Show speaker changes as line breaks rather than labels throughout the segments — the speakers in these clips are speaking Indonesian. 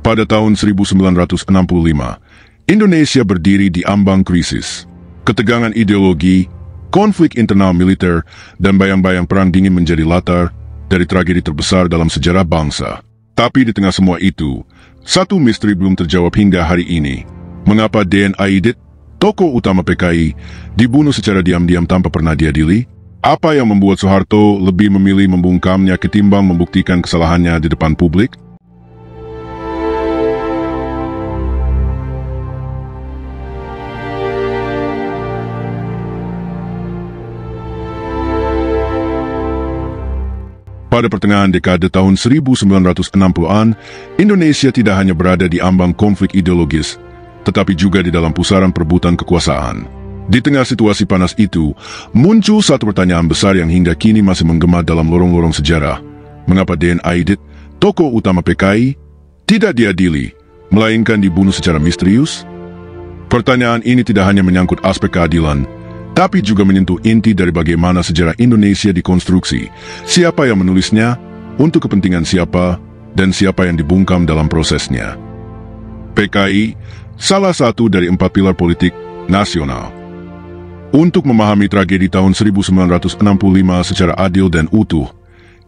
Pada tahun 1965, Indonesia berdiri di ambang krisis. Ketegangan ideologi, konflik internal militer, dan bayang-bayang perang dingin menjadi latar dari tragedi terbesar dalam sejarah bangsa. Tapi di tengah semua itu, satu misteri belum terjawab hingga hari ini. Mengapa D.N. Aidit, tokoh utama PKI, dibunuh secara diam-diam tanpa pernah diadili? Apa yang membuat Soeharto lebih memilih membungkamnya ketimbang membuktikan kesalahannya di depan publik? Pada pertengahan dekade tahun 1960-an, Indonesia tidak hanya berada di ambang konflik ideologis, tetapi juga di dalam pusaran perebutan kekuasaan. Di tengah situasi panas itu, muncul satu pertanyaan besar yang hingga kini masih menggema dalam lorong-lorong sejarah. Mengapa D.N. Aidit, tokoh utama PKI, tidak diadili, melainkan dibunuh secara misterius? Pertanyaan ini tidak hanya menyangkut aspek keadilan, tapi juga menyentuh inti dari bagaimana sejarah Indonesia dikonstruksi, siapa yang menulisnya, untuk kepentingan siapa, dan siapa yang dibungkam dalam prosesnya. PKI, salah satu dari 4 pilar politik nasional. Untuk memahami tragedi tahun 1965 secara adil dan utuh,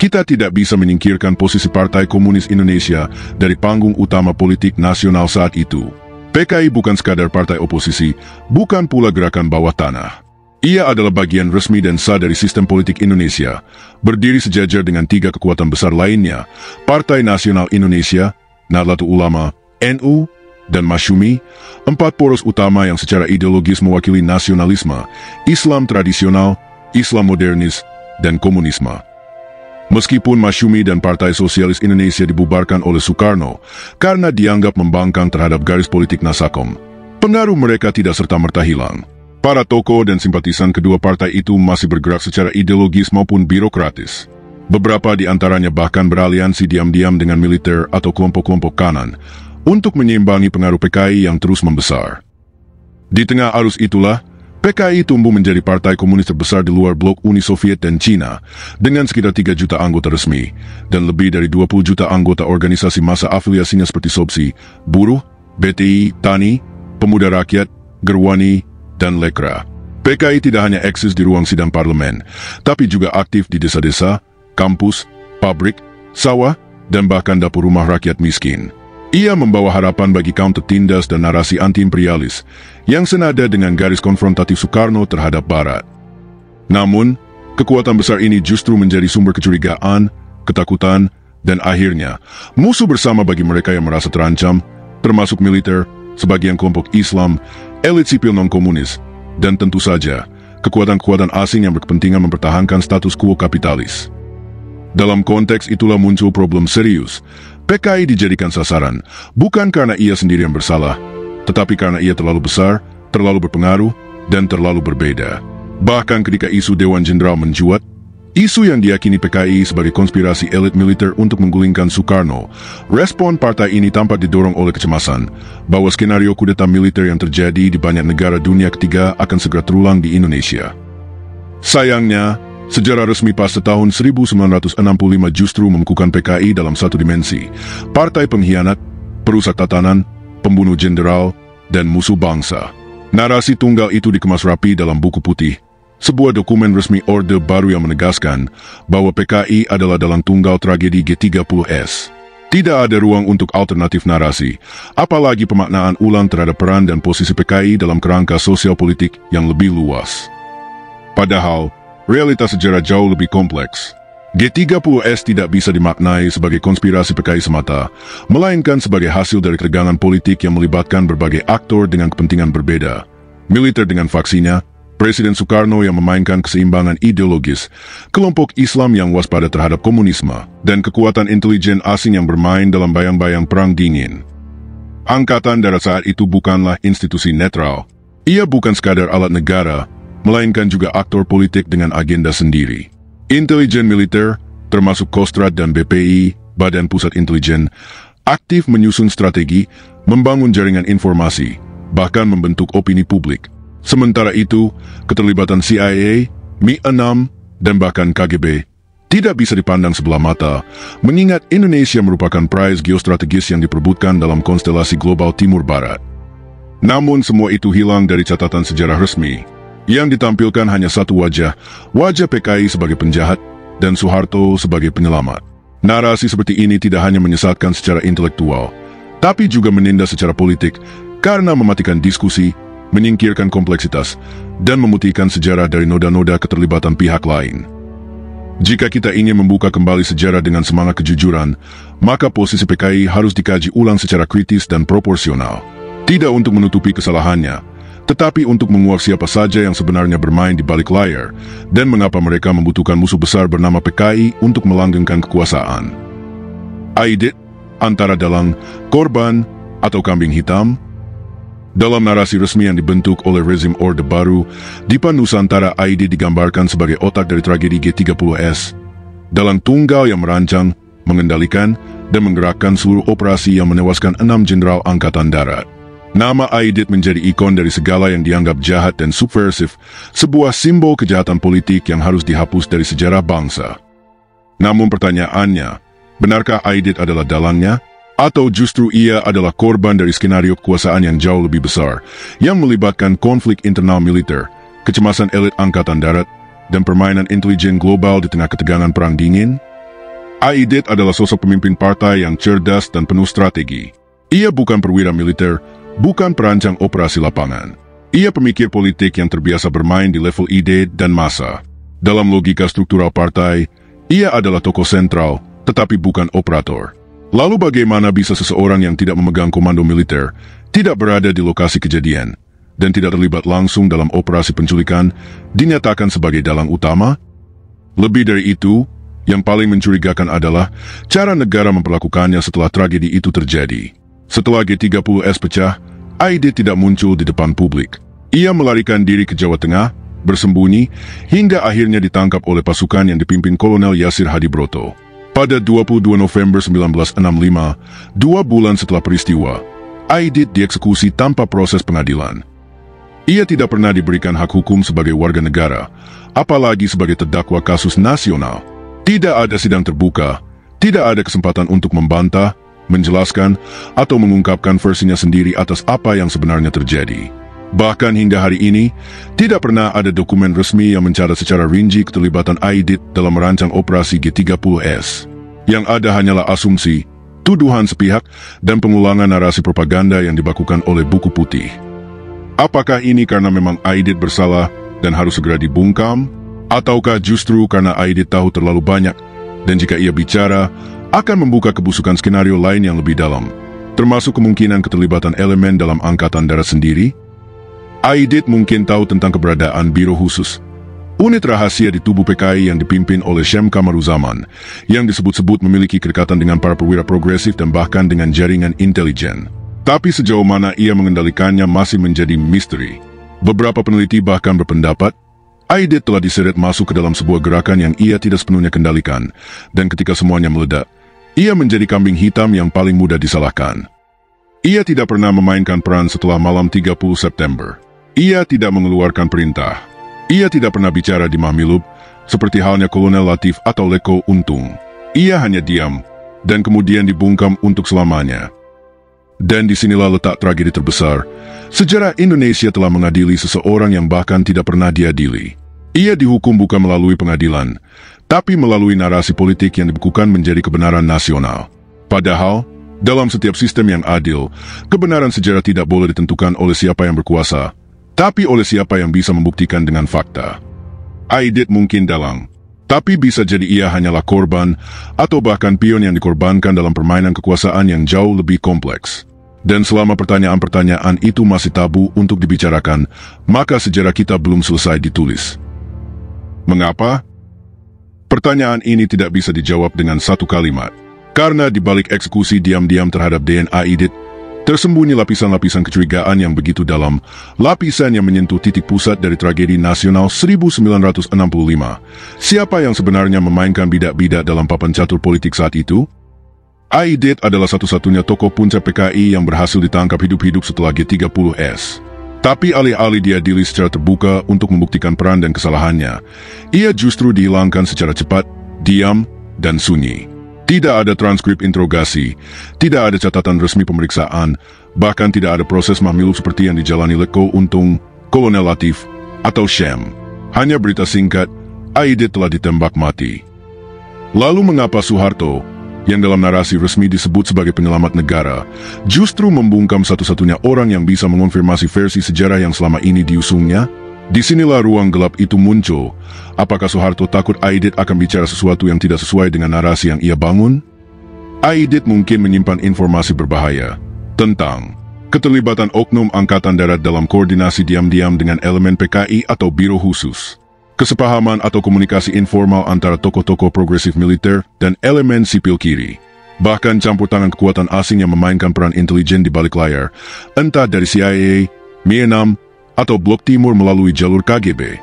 kita tidak bisa menyingkirkan posisi Partai Komunis Indonesia dari panggung utama politik nasional saat itu. PKI bukan sekadar partai oposisi, bukan pula gerakan bawah tanah. Ia adalah bagian resmi dan sah dari sistem politik Indonesia, berdiri sejajar dengan 3 kekuatan besar lainnya, Partai Nasional Indonesia, Nahdlatul Ulama, NU, dan Masyumi, 4 poros utama yang secara ideologis mewakili nasionalisme, Islam tradisional, Islam modernis, dan komunisme. Meskipun Masyumi dan Partai Sosialis Indonesia dibubarkan oleh Soekarno karena dianggap membangkang terhadap garis politik Nasakom, pengaruh mereka tidak serta-merta hilang. Para tokoh dan simpatisan kedua partai itu masih bergerak secara ideologis maupun birokratis. Beberapa di antaranya bahkan beraliansi diam-diam dengan militer atau kelompok-kelompok kanan untuk menyeimbangi pengaruh PKI yang terus membesar. Di tengah arus itulah, PKI tumbuh menjadi partai komunis terbesar di luar blok Uni Soviet dan Cina, dengan sekitar 3 juta anggota resmi, dan lebih dari 20 juta anggota organisasi massa afiliasinya seperti SOBSI, Buruh, BTI, Tani, Pemuda Rakyat, Gerwani, dan Lekra. PKI tidak hanya eksis di ruang sidang parlemen, tapi juga aktif di desa-desa, kampus, pabrik, sawah, dan bahkan dapur rumah rakyat miskin. Ia membawa harapan bagi kaum tertindas dan narasi anti-imperialis yang senada dengan garis konfrontatif Soekarno terhadap Barat. Namun, kekuatan besar ini justru menjadi sumber kecurigaan, ketakutan, dan akhirnya musuh bersama bagi mereka yang merasa terancam, termasuk militer, sebagian kelompok Islam, elit sipil non-komunis, dan tentu saja kekuatan-kekuatan asing yang berkepentingan mempertahankan status quo kapitalis. Dalam konteks itulah muncul problem serius. PKI dijadikan sasaran, bukan karena ia sendiri yang bersalah, tetapi karena ia terlalu besar, terlalu berpengaruh, dan terlalu berbeda. Bahkan ketika isu Dewan Jenderal mencuat, isu yang diyakini PKI sebagai konspirasi elit militer untuk menggulingkan Soekarno, respon partai ini tampak didorong oleh kecemasan bahwa skenario kudeta militer yang terjadi di banyak negara dunia ketiga akan segera terulang di Indonesia. Sayangnya, sejarah resmi pasca tahun 1965 justru memekukan PKI dalam satu dimensi, partai pengkhianat, perusak tatanan, pembunuh jenderal, dan musuh bangsa. Narasi tunggal itu dikemas rapi dalam buku putih, sebuah dokumen resmi Orde Baru yang menegaskan bahwa PKI adalah dalang tunggal tragedi G30S. Tidak ada ruang untuk alternatif narasi, apalagi pemaknaan ulang terhadap peran dan posisi PKI dalam kerangka sosial politik yang lebih luas. Padahal, realitas sejarah jauh lebih kompleks. G30S tidak bisa dimaknai sebagai konspirasi PKI semata, melainkan sebagai hasil dari ketegangan politik yang melibatkan berbagai aktor dengan kepentingan berbeda. Militer dengan faksinya, Presiden Soekarno yang memainkan keseimbangan ideologis, kelompok Islam yang waspada terhadap komunisme, dan kekuatan intelijen asing yang bermain dalam bayang-bayang perang dingin. Angkatan Darat saat itu bukanlah institusi netral. Ia bukan sekadar alat negara, melainkan juga aktor politik dengan agenda sendiri. Intelijen militer, termasuk Kostrad dan BPI, Badan Pusat Intelijen, aktif menyusun strategi, membangun jaringan informasi, bahkan membentuk opini publik. Sementara itu, keterlibatan CIA, Mi-6, dan bahkan KGB tidak bisa dipandang sebelah mata, mengingat Indonesia merupakan prize geostrategis yang diperebutkan dalam konstelasi global Timur Barat. Namun semua itu hilang dari catatan sejarah resmi. Yang ditampilkan hanya satu wajah PKI sebagai penjahat dan Soeharto sebagai penyelamat. Narasi seperti ini tidak hanya menyesatkan secara intelektual, tapi juga menindas secara politik karena mematikan diskusi, menyingkirkan kompleksitas, dan memutihkan sejarah dari noda-noda keterlibatan pihak lain. Jika kita ingin membuka kembali sejarah dengan semangat kejujuran, maka posisi PKI harus dikaji ulang secara kritis dan proporsional. Tidak untuk menutupi kesalahannya, tetapi untuk menguak siapa saja yang sebenarnya bermain di balik layar dan mengapa mereka membutuhkan musuh besar bernama PKI untuk melanggengkan kekuasaan. Aidit, antara dalang, korban, atau kambing hitam? Dalam narasi resmi yang dibentuk oleh rezim Orde Baru, Dipa Nusantara Aidit digambarkan sebagai otak dari tragedi G30S. Dalang tunggal yang merancang, mengendalikan, dan menggerakkan seluruh operasi yang menewaskan 6 jenderal Angkatan Darat. Nama Aidit menjadi ikon dari segala yang dianggap jahat dan subversif, sebuah simbol kejahatan politik yang harus dihapus dari sejarah bangsa. Namun pertanyaannya, benarkah Aidit adalah dalangnya? Atau justru ia adalah korban dari skenario kekuasaan yang jauh lebih besar, yang melibatkan konflik internal militer, kecemasan elit Angkatan Darat, dan permainan intelijen global di tengah ketegangan Perang Dingin? Aidit adalah sosok pemimpin partai yang cerdas dan penuh strategi. Ia bukan perwira militer, bukan perancang operasi lapangan. Ia pemikir politik yang terbiasa bermain di level ide dan massa. Dalam logika struktural partai, ia adalah tokoh sentral, tetapi bukan operator. Lalu bagaimana bisa seseorang yang tidak memegang komando militer, tidak berada di lokasi kejadian, dan tidak terlibat langsung dalam operasi penculikan, dinyatakan sebagai dalang utama? Lebih dari itu, yang paling mencurigakan adalah cara negara memperlakukannya setelah tragedi itu terjadi. Setelah G30S pecah, Aidit tidak muncul di depan publik. Ia melarikan diri ke Jawa Tengah, bersembunyi, hingga akhirnya ditangkap oleh pasukan yang dipimpin Kolonel Yasir Hadibroto. Pada 22 November 1965, 2 bulan setelah peristiwa, Aidit dieksekusi tanpa proses pengadilan. Ia tidak pernah diberikan hak hukum sebagai warga negara, apalagi sebagai terdakwa kasus nasional. Tidak ada sidang terbuka, tidak ada kesempatan untuk membantah, menjelaskan, atau mengungkapkan versinya sendiri atas apa yang sebenarnya terjadi. Bahkan hingga hari ini, tidak pernah ada dokumen resmi yang mencatat secara rinci keterlibatan Aidit dalam merancang operasi G30S. Yang ada hanyalah asumsi, tuduhan sepihak, dan pengulangan narasi propaganda yang dibakukan oleh buku putih. Apakah ini karena memang Aidit bersalah dan harus segera dibungkam? Ataukah justru karena Aidit tahu terlalu banyak, dan jika ia bicara, akan membuka kebusukan skenario lain yang lebih dalam, termasuk kemungkinan keterlibatan elemen dalam Angkatan Darat sendiri? Aidit mungkin tahu tentang keberadaan Biro Khusus, unit rahasia di tubuh PKI yang dipimpin oleh Syam Kamaruzaman, yang disebut-sebut memiliki kedekatan dengan para perwira progresif dan bahkan dengan jaringan intelijen. Tapi sejauh mana ia mengendalikannya masih menjadi misteri. Beberapa peneliti bahkan berpendapat, Aidit telah diseret masuk ke dalam sebuah gerakan yang ia tidak sepenuhnya kendalikan, dan ketika semuanya meledak, ia menjadi kambing hitam yang paling mudah disalahkan. Ia tidak pernah memainkan peran setelah malam 30 September. Ia tidak mengeluarkan perintah. Ia tidak pernah bicara di Mahmilub, seperti halnya Kolonel Latif atau Leko Untung. Ia hanya diam, dan kemudian dibungkam untuk selamanya. Dan disinilah letak tragedi terbesar. Sejarah Indonesia telah mengadili seseorang yang bahkan tidak pernah diadili. Ia dihukum bukan melalui pengadilan, tapi melalui narasi politik yang dibekukan menjadi kebenaran nasional. Padahal, dalam setiap sistem yang adil, kebenaran sejarah tidak boleh ditentukan oleh siapa yang berkuasa, tapi oleh siapa yang bisa membuktikan dengan fakta. Aidit mungkin dalang, tapi bisa jadi ia hanyalah korban, atau bahkan pion yang dikorbankan dalam permainan kekuasaan yang jauh lebih kompleks. Dan selama pertanyaan-pertanyaan itu masih tabu untuk dibicarakan, maka sejarah kita belum selesai ditulis. Mengapa? Pertanyaan ini tidak bisa dijawab dengan satu kalimat. Karena di balik eksekusi diam-diam terhadap DNA Aidit, tersembunyi lapisan-lapisan kecurigaan yang begitu dalam, lapisan yang menyentuh titik pusat dari tragedi nasional 1965. Siapa yang sebenarnya memainkan bidak-bidak dalam papan catur politik saat itu? Aidit adalah satu-satunya tokoh puncak PKI yang berhasil ditangkap hidup-hidup setelah G30S. Tapi alih-alih diadili secara terbuka untuk membuktikan peran dan kesalahannya, ia justru dihilangkan secara cepat diam, dan sunyi. Tidak ada transkrip interogasi, tidak ada catatan resmi pemeriksaan, bahkan tidak ada proses mahmilu seperti yang dijalani Leko Untung, Kolonel Latif, atau Syam. Hanya berita singkat, Aidit telah ditembak mati. Lalu mengapa Soeharto, yang dalam narasi resmi disebut sebagai penyelamat negara, justru membungkam satu-satunya orang yang bisa mengonfirmasi versi sejarah yang selama ini diusungnya? Disinilah ruang gelap itu muncul. Apakah Soeharto takut Aidit akan bicara sesuatu yang tidak sesuai dengan narasi yang ia bangun? Aidit mungkin menyimpan informasi berbahaya tentang keterlibatan oknum Angkatan Darat dalam koordinasi diam-diam dengan elemen PKI atau Biro Khusus, kesepahaman atau komunikasi informal antara tokoh-tokoh progresif militer dan elemen sipil kiri, bahkan campur tangan kekuatan asing yang memainkan peran intelijen di balik layar, entah dari CIA, Mi-6, atau Blok Timur melalui jalur KGB.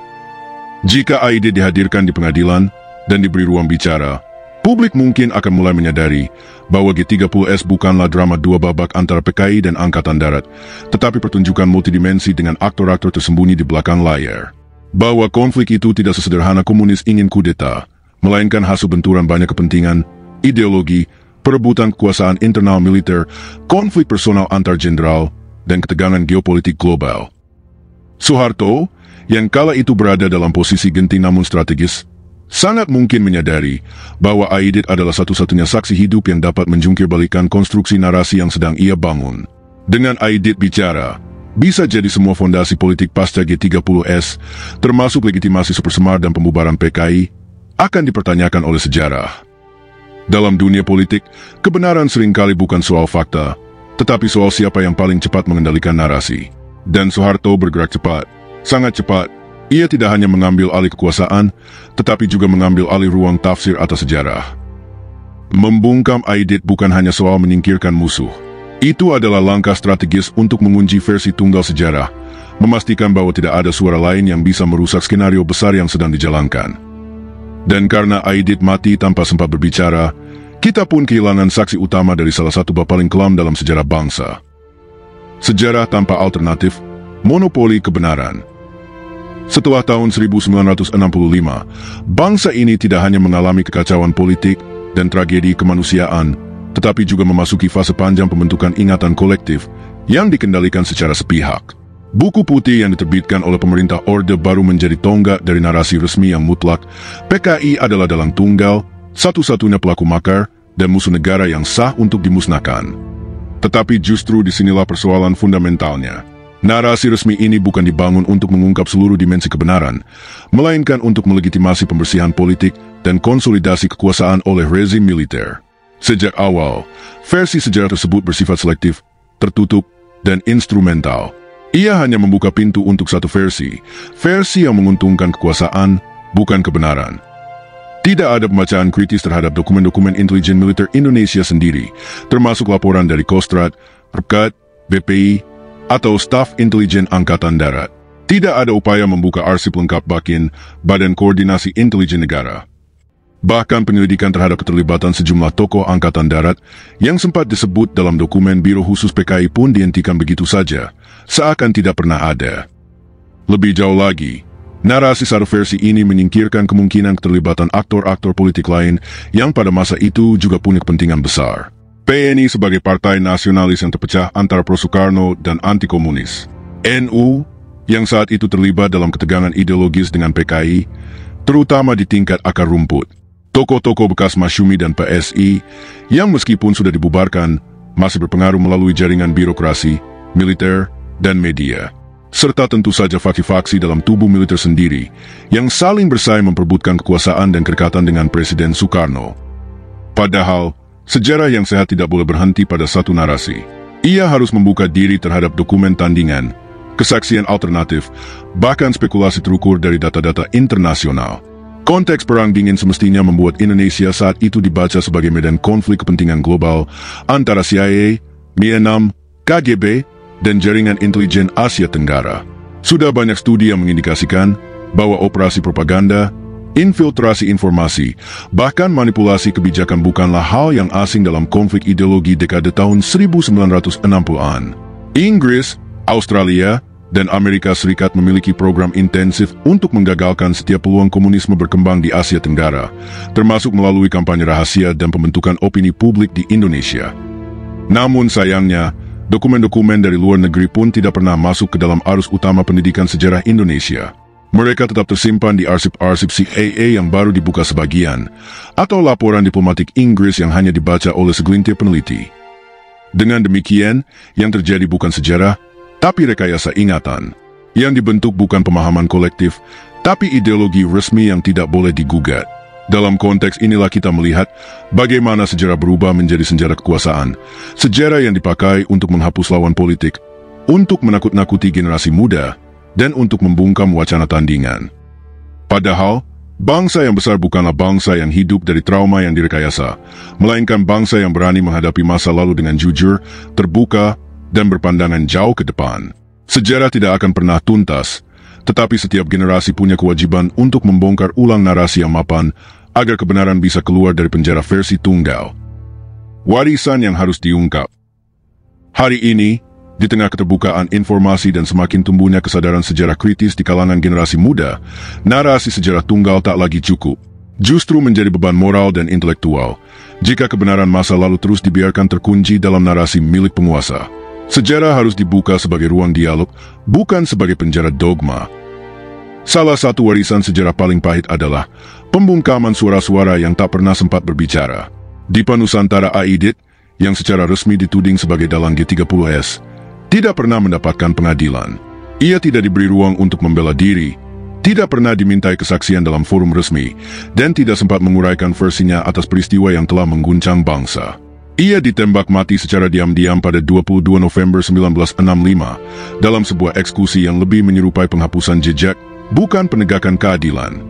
Jika Aidit dihadirkan di pengadilan dan diberi ruang bicara, publik mungkin akan mulai menyadari bahwa G30S bukanlah drama dua babak antara PKI dan Angkatan Darat, tetapi pertunjukan multidimensi dengan aktor-aktor tersembunyi di belakang layar. Bahwa konflik itu tidak sesederhana komunis ingin kudeta, melainkan hasil benturan banyak kepentingan, ideologi, perebutan kekuasaan internal militer, konflik personal antar jenderal, dan ketegangan geopolitik global. Soeharto, yang kala itu berada dalam posisi genting namun strategis, sangat mungkin menyadari bahwa Aidit adalah satu-satunya saksi hidup yang dapat menjungkir-balikan konstruksi narasi yang sedang ia bangun. Dengan Aidit bicara, bisa jadi semua fondasi politik pasca G30S, termasuk legitimasi Supersemar dan pembubaran PKI, akan dipertanyakan oleh sejarah. Dalam dunia politik, kebenaran seringkali bukan soal fakta, tetapi soal siapa yang paling cepat mengendalikan narasi. Dan Soeharto bergerak cepat, sangat cepat. Ia tidak hanya mengambil alih kekuasaan, tetapi juga mengambil alih ruang tafsir atas sejarah. Membungkam Aidit bukan hanya soal menyingkirkan musuh. Itu adalah langkah strategis untuk mengunci versi tunggal sejarah, memastikan bahwa tidak ada suara lain yang bisa merusak skenario besar yang sedang dijalankan. Dan karena Aidit mati tanpa sempat berbicara, kita pun kehilangan saksi utama dari salah satu bab paling kelam dalam sejarah bangsa. Sejarah tanpa alternatif, monopoli kebenaran. Setelah tahun 1965, bangsa ini tidak hanya mengalami kekacauan politik dan tragedi kemanusiaan, tetapi juga memasuki fase panjang pembentukan ingatan kolektif yang dikendalikan secara sepihak. Buku putih yang diterbitkan oleh pemerintah Orde Baru menjadi tonggak dari narasi resmi yang mutlak. PKI adalah dalang tunggal, satu-satunya pelaku makar, dan musuh negara yang sah untuk dimusnahkan. Tetapi justru disinilah persoalan fundamentalnya. Narasi resmi ini bukan dibangun untuk mengungkap seluruh dimensi kebenaran, melainkan untuk melegitimasi pembersihan politik dan konsolidasi kekuasaan oleh rezim militer. Sejak awal, versi sejarah tersebut bersifat selektif, tertutup, dan instrumental. Ia hanya membuka pintu untuk satu versi yang menguntungkan kekuasaan, bukan kebenaran. Tidak ada pembacaan kritis terhadap dokumen-dokumen intelijen militer Indonesia sendiri, termasuk laporan dari Kostrad, Perkat, BPI, atau staf intelijen Angkatan Darat. Tidak ada upaya membuka arsip lengkap BAKIN, Badan Koordinasi Intelijen Negara. Bahkan penyelidikan terhadap keterlibatan sejumlah tokoh Angkatan Darat yang sempat disebut dalam dokumen Biro Khusus PKI pun dihentikan begitu saja, seakan tidak pernah ada. Lebih jauh lagi, narasi satu versi ini menyingkirkan kemungkinan keterlibatan aktor-aktor politik lain yang pada masa itu juga punya kepentingan besar. PNI sebagai partai nasionalis yang terpecah antara pro-Soekarno dan anti-komunis. NU yang saat itu terlibat dalam ketegangan ideologis dengan PKI, terutama di tingkat akar rumput. Tokoh-tokoh bekas Masyumi dan PSI yang meskipun sudah dibubarkan, masih berpengaruh melalui jaringan birokrasi, militer, dan media. Serta tentu saja faksi-faksi dalam tubuh militer sendiri yang saling bersaing memperebutkan kekuasaan dan kedekatan dengan Presiden Soekarno. Padahal, sejarah yang sehat tidak boleh berhenti pada satu narasi. Ia harus membuka diri terhadap dokumen tandingan, kesaksian alternatif, bahkan spekulasi terukur dari data-data internasional. Konteks Perang Dingin semestinya membuat Indonesia saat itu dibaca sebagai medan konflik kepentingan global antara CIA, Mi-6, KGB, dan jaringan intelijen Asia Tenggara. Sudah banyak studi yang mengindikasikan bahwa operasi propaganda, infiltrasi informasi, bahkan manipulasi kebijakan bukanlah hal yang asing dalam konflik ideologi dekade tahun 1960-an. Inggris, Australia, dan Amerika Serikat memiliki program intensif untuk menggagalkan setiap peluang komunisme berkembang di Asia Tenggara, termasuk melalui kampanye rahasia dan pembentukan opini publik di Indonesia. Namun sayangnya, dokumen-dokumen dari luar negeri pun tidak pernah masuk ke dalam arus utama pendidikan sejarah Indonesia. Mereka tetap tersimpan di arsip-arsip CIA yang baru dibuka sebagian, atau laporan diplomatik Inggris yang hanya dibaca oleh segelintir peneliti. Dengan demikian, yang terjadi bukan sejarah, tapi rekayasa ingatan, yang dibentuk bukan pemahaman kolektif, tapi ideologi resmi yang tidak boleh digugat. Dalam konteks inilah kita melihat bagaimana sejarah berubah menjadi senjata kekuasaan, sejarah yang dipakai untuk menghapus lawan politik, untuk menakut-nakuti generasi muda, dan untuk membungkam wacana tandingan. Padahal, bangsa yang besar bukanlah bangsa yang hidup dari trauma yang direkayasa, melainkan bangsa yang berani menghadapi masa lalu dengan jujur, terbuka, dan berpandangan jauh ke depan. Sejarah tidak akan pernah tuntas, tetapi setiap generasi punya kewajiban untuk membongkar ulang narasi yang mapan agar kebenaran bisa keluar dari penjara versi tunggal. Warisan yang harus diungkap. Hari ini, di tengah keterbukaan informasi dan semakin tumbuhnya kesadaran sejarah kritis di kalangan generasi muda, narasi sejarah tunggal tak lagi cukup. Justru menjadi beban moral dan intelektual, jika kebenaran masa lalu terus dibiarkan terkunci dalam narasi milik penguasa. Sejarah harus dibuka sebagai ruang dialog, bukan sebagai penjara dogma. Salah satu warisan sejarah paling pahit adalah pembungkaman suara-suara yang tak pernah sempat berbicara. Dipa Nusantara Aidit, yang secara resmi dituding sebagai dalang G30S, tidak pernah mendapatkan pengadilan. Ia tidak diberi ruang untuk membela diri, tidak pernah dimintai kesaksian dalam forum resmi, dan tidak sempat menguraikan versinya atas peristiwa yang telah mengguncang bangsa. Ia ditembak mati secara diam-diam pada 22 November 1965 dalam sebuah eksekusi yang lebih menyerupai penghapusan jejak, bukan penegakan keadilan.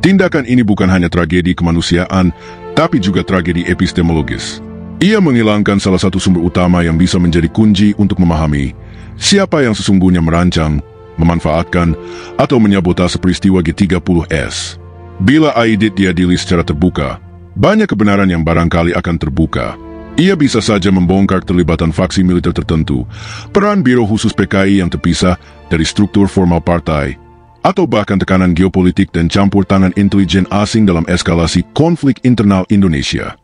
Tindakan ini bukan hanya tragedi kemanusiaan, tapi juga tragedi epistemologis. Ia menghilangkan salah satu sumber utama yang bisa menjadi kunci untuk memahami siapa yang sesungguhnya merancang, memanfaatkan, atau menyabotase peristiwa G30S. Bila Aidit diadili secara terbuka, banyak kebenaran yang barangkali akan terbuka. Ia bisa saja membongkar terlibatan faksi militer tertentu, peran Biro Khusus PKI yang terpisah dari struktur formal partai, atau bahkan tekanan geopolitik dan campur tangan intelijen asing dalam eskalasi konflik internal Indonesia.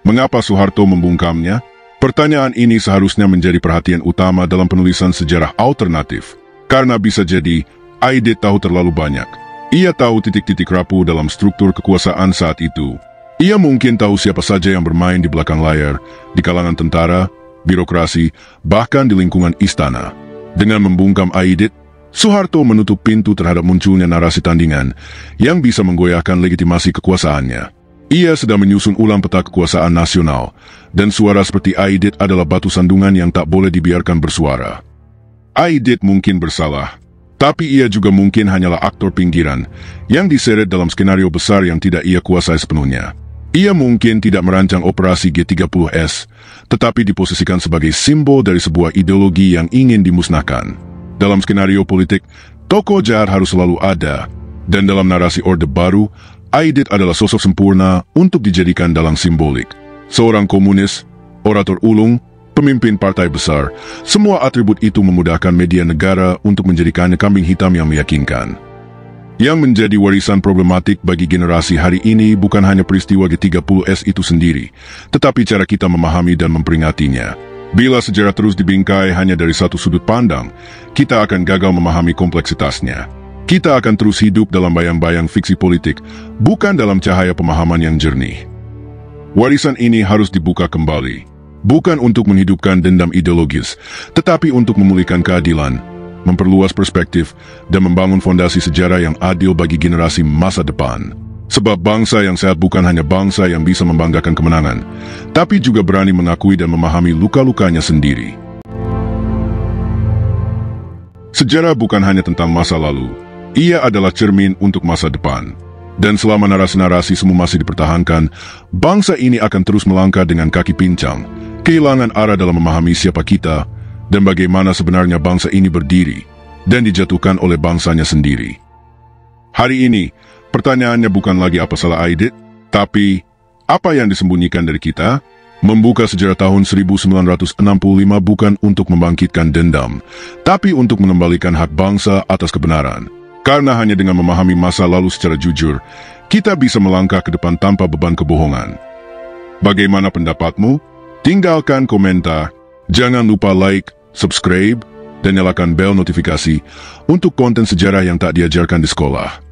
Mengapa Soeharto membungkamnya? Pertanyaan ini seharusnya menjadi perhatian utama dalam penulisan sejarah alternatif, karena bisa jadi Aidit tahu terlalu banyak. Ia tahu titik-titik rapuh dalam struktur kekuasaan saat itu. Ia mungkin tahu siapa saja yang bermain di belakang layar, di kalangan tentara, birokrasi, bahkan di lingkungan istana. Dengan membungkam Aidit, Soeharto menutup pintu terhadap munculnya narasi tandingan yang bisa menggoyahkan legitimasi kekuasaannya. Ia sedang menyusun ulang peta kekuasaan nasional, dan suara seperti Aidit adalah batu sandungan yang tak boleh dibiarkan bersuara. Aidit mungkin bersalah, tapi ia juga mungkin hanyalah aktor pinggiran yang diseret dalam skenario besar yang tidak ia kuasai sepenuhnya. Ia mungkin tidak merancang operasi G30S, tetapi diposisikan sebagai simbol dari sebuah ideologi yang ingin dimusnahkan. Dalam skenario politik, tokoh jahat harus selalu ada, dan dalam narasi Orde Baru, Aidit adalah sosok sempurna untuk dijadikan dalang simbolik. Seorang komunis, orator ulung, pemimpin partai besar, semua atribut itu memudahkan media negara untuk menjadikannya kambing hitam yang meyakinkan. Yang menjadi warisan problematik bagi generasi hari ini bukan hanya peristiwa G30S itu sendiri, tetapi cara kita memahami dan memperingatinya. Bila sejarah terus dibingkai hanya dari satu sudut pandang, kita akan gagal memahami kompleksitasnya. Kita akan terus hidup dalam bayang-bayang fiksi politik, bukan dalam cahaya pemahaman yang jernih. Warisan ini harus dibuka kembali, bukan untuk menghidupkan dendam ideologis, tetapi untuk memulihkan keadilan, memperluas perspektif, dan membangun fondasi sejarah yang adil bagi generasi masa depan. Sebab bangsa yang sehat bukan hanya bangsa yang bisa membanggakan kemenangan, tapi juga berani mengakui dan memahami luka-lukanya sendiri. Sejarah bukan hanya tentang masa lalu, ia adalah cermin untuk masa depan. Dan selama narasi-narasi semua masih dipertahankan, bangsa ini akan terus melangkah dengan kaki pincang, kehilangan arah dalam memahami siapa kita, dan bagaimana sebenarnya bangsa ini berdiri, dan dijatuhkan oleh bangsanya sendiri. Hari ini, pertanyaannya bukan lagi apa salah Aidit, tapi apa yang disembunyikan dari kita? Membuka sejarah tahun 1965 bukan untuk membangkitkan dendam, tapi untuk mengembalikan hak bangsa atas kebenaran. Karena hanya dengan memahami masa lalu secara jujur, kita bisa melangkah ke depan tanpa beban kebohongan. Bagaimana pendapatmu? Tinggalkan komentar. Jangan lupa like, subscribe, dan nyalakan bel notifikasi untuk konten sejarah yang tak diajarkan di sekolah.